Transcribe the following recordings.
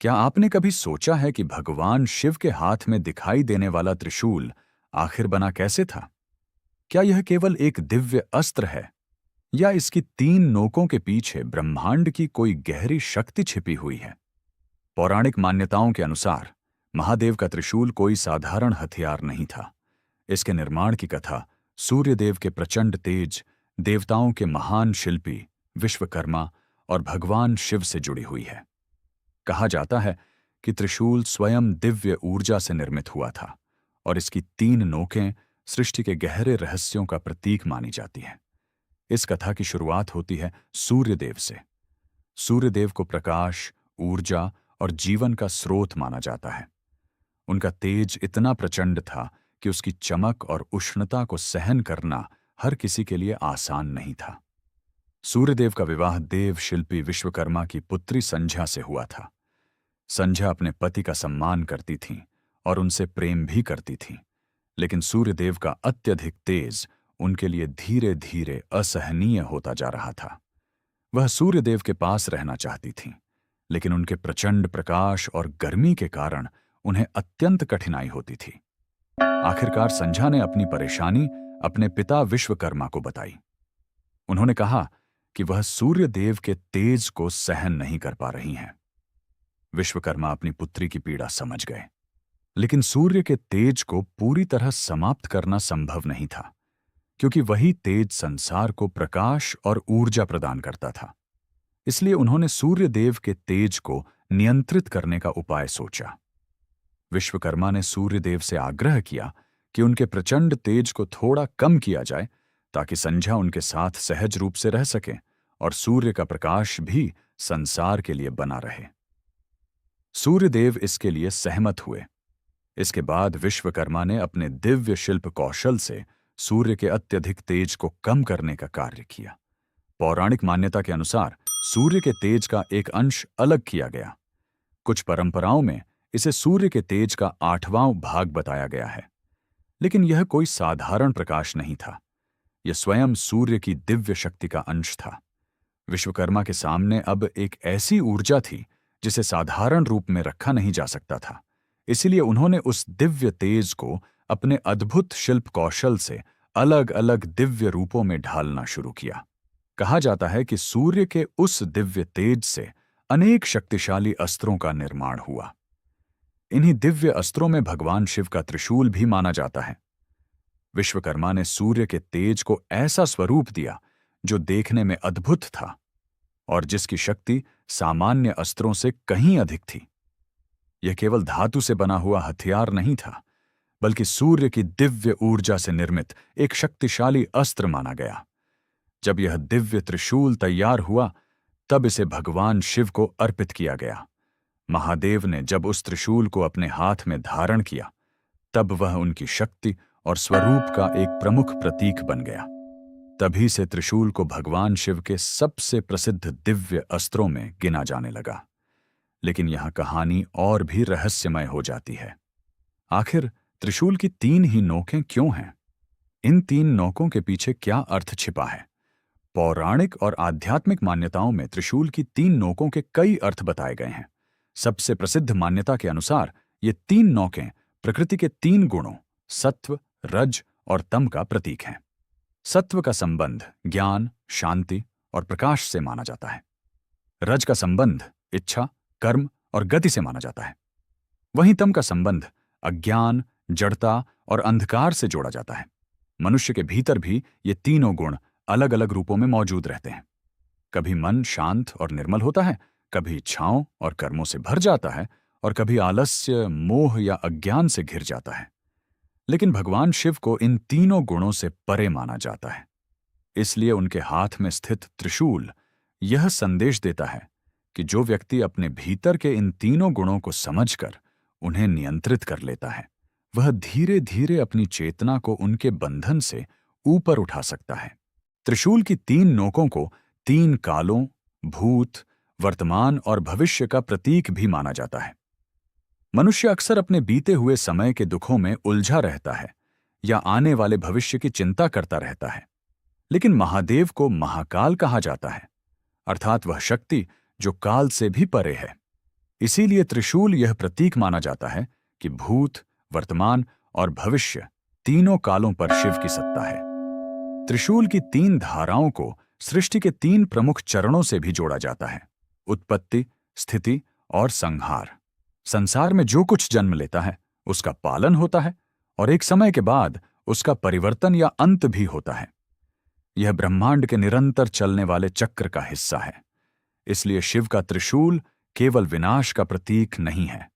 क्या आपने कभी सोचा है कि भगवान शिव के हाथ में दिखाई देने वाला त्रिशूल आखिर बना कैसे था? क्या यह केवल एक दिव्य अस्त्र है, या इसकी तीन नोकों के पीछे ब्रह्मांड की कोई गहरी शक्ति छिपी हुई है? पौराणिक मान्यताओं के अनुसार महादेव का त्रिशूल कोई साधारण हथियार नहीं था। इसके निर्माण की कथा सूर्यदेव के प्रचंड तेज, देवताओं के महान शिल्पी विश्वकर्मा और भगवान शिव से जुड़ी हुई है। कहा जाता है कि त्रिशूल स्वयं दिव्य ऊर्जा से निर्मित हुआ था और इसकी तीन नोकें सृष्टि के गहरे रहस्यों का प्रतीक मानी जाती हैं। इस कथा की शुरुआत होती है सूर्यदेव से। सूर्यदेव को प्रकाश, ऊर्जा और जीवन का स्रोत माना जाता है। उनका तेज इतना प्रचंड था कि उसकी चमक और उष्णता को सहन करना हर किसी के लिए आसान नहीं था। सूर्यदेव का विवाह देव शिल्पी विश्वकर्मा की पुत्री संध्या से हुआ था। संध्या अपने पति का सम्मान करती थीं और उनसे प्रेम भी करती थीं, लेकिन सूर्यदेव का अत्यधिक तेज उनके लिए धीरे धीरे असहनीय होता जा रहा था। वह सूर्यदेव के पास रहना चाहती थीं, लेकिन उनके प्रचंड प्रकाश और गर्मी के कारण उन्हें अत्यंत कठिनाई होती थी। आखिरकार संध्या ने अपनी परेशानी अपने पिता विश्वकर्मा को बताई। उन्होंने कहा कि वह सूर्यदेव के तेज को सहन नहीं कर पा रही हैं। विश्वकर्मा अपनी पुत्री की पीड़ा समझ गए, लेकिन सूर्य के तेज को पूरी तरह समाप्त करना संभव नहीं था, क्योंकि वही तेज संसार को प्रकाश और ऊर्जा प्रदान करता था। इसलिए उन्होंने सूर्यदेव के तेज को नियंत्रित करने का उपाय सोचा। विश्वकर्मा ने सूर्यदेव से आग्रह किया कि उनके प्रचंड तेज को थोड़ा कम किया जाए, ताकि संध्या उनके साथ सहज रूप से रह सके और सूर्य का प्रकाश भी संसार के लिए बना रहे। सूर्यदेव इसके लिए सहमत हुए। इसके बाद विश्वकर्मा ने अपने दिव्य शिल्प कौशल से सूर्य के अत्यधिक तेज को कम करने का कार्य किया। पौराणिक मान्यता के अनुसार सूर्य के तेज का एक अंश अलग किया गया। कुछ परंपराओं में इसे सूर्य के तेज का 8वां भाग बताया गया है, लेकिन यह कोई साधारण प्रकाश नहीं था। यह स्वयं सूर्य की दिव्य शक्ति का अंश था। विश्वकर्मा के सामने अब एक ऐसी ऊर्जा थी जिसे साधारण रूप में रखा नहीं जा सकता था। इसीलिए उन्होंने उस दिव्य तेज को अपने अद्भुत शिल्प कौशल से अलग अलग दिव्य रूपों में ढालना शुरू किया। कहा जाता है कि सूर्य के उस दिव्य तेज से अनेक शक्तिशाली अस्त्रों का निर्माण हुआ। इन्हीं दिव्य अस्त्रों में भगवान शिव का त्रिशूल भी माना जाता है। विश्वकर्मा ने सूर्य के तेज को ऐसा स्वरूप दिया जो देखने में अद्भुत था और जिसकी शक्ति सामान्य अस्त्रों से कहीं अधिक थी। यह केवल धातु से बना हुआ हथियार नहीं था, बल्कि सूर्य की दिव्य ऊर्जा से निर्मित एक शक्तिशाली अस्त्र माना गया। जब यह दिव्य त्रिशूल तैयार हुआ, तब इसे भगवान शिव को अर्पित किया गया। महादेव ने जब उस त्रिशूल को अपने हाथ में धारण किया, तब वह उनकी शक्ति और स्वरूप का एक प्रमुख प्रतीक बन गया। तभी से त्रिशूल को भगवान शिव के सबसे प्रसिद्ध दिव्य अस्त्रों में गिना जाने लगा। लेकिन यहां कहानी और भी रहस्यमय हो जाती है। आखिर त्रिशूल की तीन ही नोकें क्यों हैं? इन तीन नोकों के पीछे क्या अर्थ छिपा है? पौराणिक और आध्यात्मिक मान्यताओं में त्रिशूल की तीन नोकों के कई अर्थ बताए गए हैं। सबसे प्रसिद्ध मान्यता के अनुसार ये तीन नोकें प्रकृति के तीन गुणों सत्व, रज और तम का प्रतीक हैं। सत्व का संबंध ज्ञान, शांति और प्रकाश से माना जाता है। रज का संबंध इच्छा, कर्म और गति से माना जाता है। वहीं तम का संबंध अज्ञान, जड़ता और अंधकार से जोड़ा जाता है। मनुष्य के भीतर भी ये तीनों गुण अलग अलग रूपों में मौजूद रहते हैं। कभी मन शांत और निर्मल होता है, कभी इच्छाओं और कर्मों से भर जाता है, और कभी आलस्य, मोह या अज्ञान से घिर जाता है। लेकिन भगवान शिव को इन तीनों गुणों से परे माना जाता है। इसलिए उनके हाथ में स्थित त्रिशूल यह संदेश देता है कि जो व्यक्ति अपने भीतर के इन तीनों गुणों को समझकर उन्हें नियंत्रित कर लेता है, वह धीरे धीरे अपनी चेतना को उनके बंधन से ऊपर उठा सकता है। त्रिशूल की तीन नोकों को तीन कालों, भूत, वर्तमान और भविष्य का प्रतीक भी माना जाता है। मनुष्य अक्सर अपने बीते हुए समय के दुखों में उलझा रहता है या आने वाले भविष्य की चिंता करता रहता है। लेकिन महादेव को महाकाल कहा जाता है, अर्थात वह शक्ति जो काल से भी परे है। इसीलिए त्रिशूल यह प्रतीक माना जाता है कि भूत, वर्तमान और भविष्य तीनों कालों पर शिव की सत्ता है। त्रिशूल की 3 धाराओं को सृष्टि के 3 प्रमुख चरणों से भी जोड़ा जाता है: उत्पत्ति, स्थिति और संहार। संसार में जो कुछ जन्म लेता है उसका पालन होता है और एक समय के बाद उसका परिवर्तन या अंत भी होता है। यह ब्रह्मांड के निरंतर चलने वाले चक्र का हिस्सा है। इसलिए शिव का त्रिशूल केवल विनाश का प्रतीक नहीं है,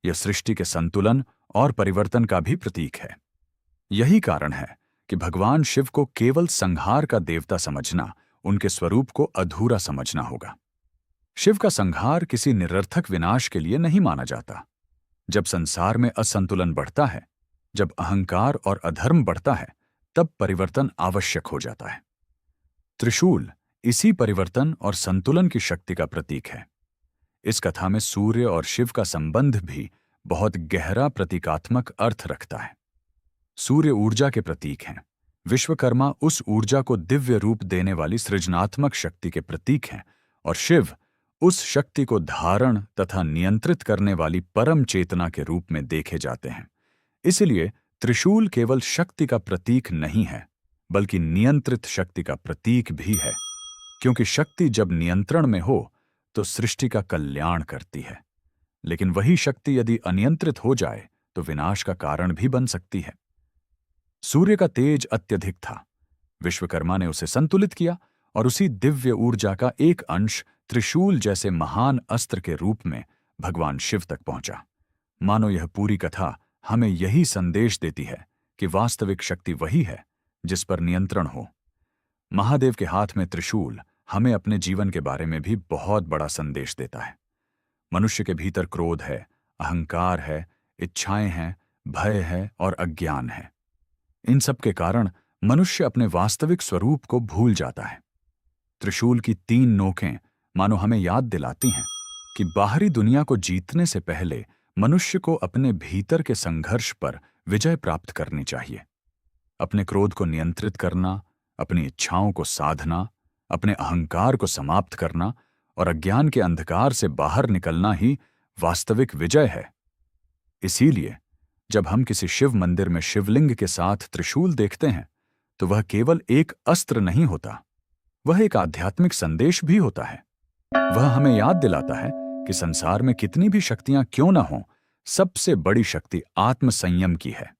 यह सृष्टि के संतुलन और परिवर्तन का भी प्रतीक है। यही कारण है कि भगवान शिव को केवल संहार का देवता समझना उनके स्वरूप को अधूरा समझना होगा। शिव का संहार किसी निरर्थक विनाश के लिए नहीं माना जाता। जब संसार में असंतुलन बढ़ता है, जब अहंकार और अधर्म बढ़ता है, तब परिवर्तन आवश्यक हो जाता है। त्रिशूल इसी परिवर्तन और संतुलन की शक्ति का प्रतीक है। इस कथा में सूर्य और शिव का संबंध भी बहुत गहरा प्रतीकात्मक अर्थ रखता है। सूर्य ऊर्जा के प्रतीक हैं। विश्वकर्मा उस ऊर्जा को दिव्य रूप देने वाली सृजनात्मक शक्ति के प्रतीक हैं और शिव उस शक्ति को धारण तथा नियंत्रित करने वाली परम चेतना के रूप में देखे जाते हैं। इसलिए त्रिशूल केवल शक्ति का प्रतीक नहीं है, बल्कि नियंत्रित शक्ति का प्रतीक भी है, क्योंकि शक्ति जब नियंत्रण में हो तो सृष्टि का कल्याण करती है, लेकिन वही शक्ति यदि अनियंत्रित हो जाए तो विनाश का कारण भी बन सकती है। सूर्य का तेज अत्यधिक था। विश्वकर्मा ने उसे संतुलित किया और उसी दिव्य ऊर्जा का एक अंश त्रिशूल जैसे महान अस्त्र के रूप में भगवान शिव तक पहुंचा। मानो यह पूरी कथा हमें यही संदेश देती है कि वास्तविक शक्ति वही है जिस पर नियंत्रण हो। महादेव के हाथ में त्रिशूल हमें अपने जीवन के बारे में भी बहुत बड़ा संदेश देता है। मनुष्य के भीतर क्रोध है, अहंकार है, इच्छाएं हैं, भय है और अज्ञान है। इन सब के कारण मनुष्य अपने वास्तविक स्वरूप को भूल जाता है। त्रिशूल की 3 नोकें मानो हमें याद दिलाती हैं कि बाहरी दुनिया को जीतने से पहले मनुष्य को अपने भीतर के संघर्ष पर विजय प्राप्त करनी चाहिए। अपने क्रोध को नियंत्रित करना, अपनी इच्छाओं को साधना, अपने अहंकार को समाप्त करना और अज्ञान के अंधकार से बाहर निकलना ही वास्तविक विजय है। इसीलिए जब हम किसी शिव मंदिर में शिवलिंग के साथ त्रिशूल देखते हैं तो वह केवल एक अस्त्र नहीं होता, वह एक आध्यात्मिक संदेश भी होता है। वह हमें याद दिलाता है कि संसार में कितनी भी शक्तियां क्यों न हों, सबसे बड़ी शक्ति आत्मसंयम की है।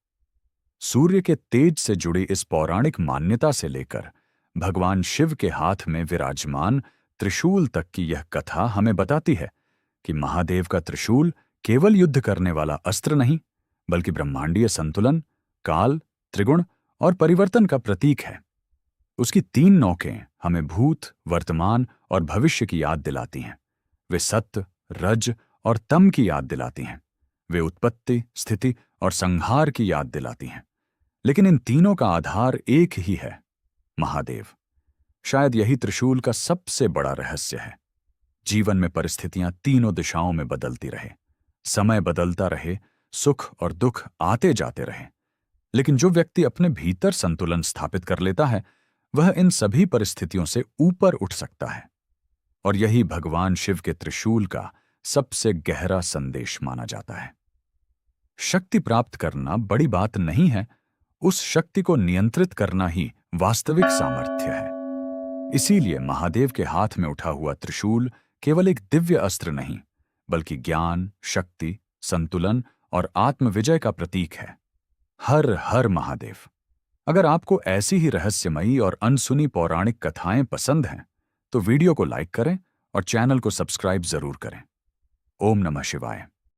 सूर्य के तेज से जुड़ी इस पौराणिक मान्यता से लेकर भगवान शिव के हाथ में विराजमान त्रिशूल तक की यह कथा हमें बताती है कि महादेव का त्रिशूल केवल युद्ध करने वाला अस्त्र नहीं, बल्कि ब्रह्मांडीय संतुलन, काल, त्रिगुण और परिवर्तन का प्रतीक है। उसकी 3 नोकें हमें भूत, वर्तमान और भविष्य की याद दिलाती हैं। वे सत्य, रज और तम की याद दिलाती हैं। वे उत्पत्ति, स्थिति और संहार की याद दिलाती हैं। लेकिन इन तीनों का आधार एक ही है, महादेव। शायद यही त्रिशूल का सबसे बड़ा रहस्य है। जीवन में परिस्थितियां तीनों दिशाओं में बदलती रहे, समय बदलता रहे, सुख और दुख आते जाते रहे, लेकिन जो व्यक्ति अपने भीतर संतुलन स्थापित कर लेता है वह इन सभी परिस्थितियों से ऊपर उठ सकता है। और यही भगवान शिव के त्रिशूल का सबसे गहरा संदेश माना जाता है। शक्ति प्राप्त करना बड़ी बात नहीं है, उस शक्ति को नियंत्रित करना ही वास्तविक सामर्थ्य है। इसीलिए महादेव के हाथ में उठा हुआ त्रिशूल केवल एक दिव्य अस्त्र नहीं, बल्कि ज्ञान, शक्ति, संतुलन और आत्मविजय का प्रतीक है। हर हर महादेव। अगर आपको ऐसी ही रहस्यमयी और अनसुनी पौराणिक कथाएं पसंद हैं तो वीडियो को लाइक करें और चैनल को सब्सक्राइब जरूर करें। ओम नमः शिवाय।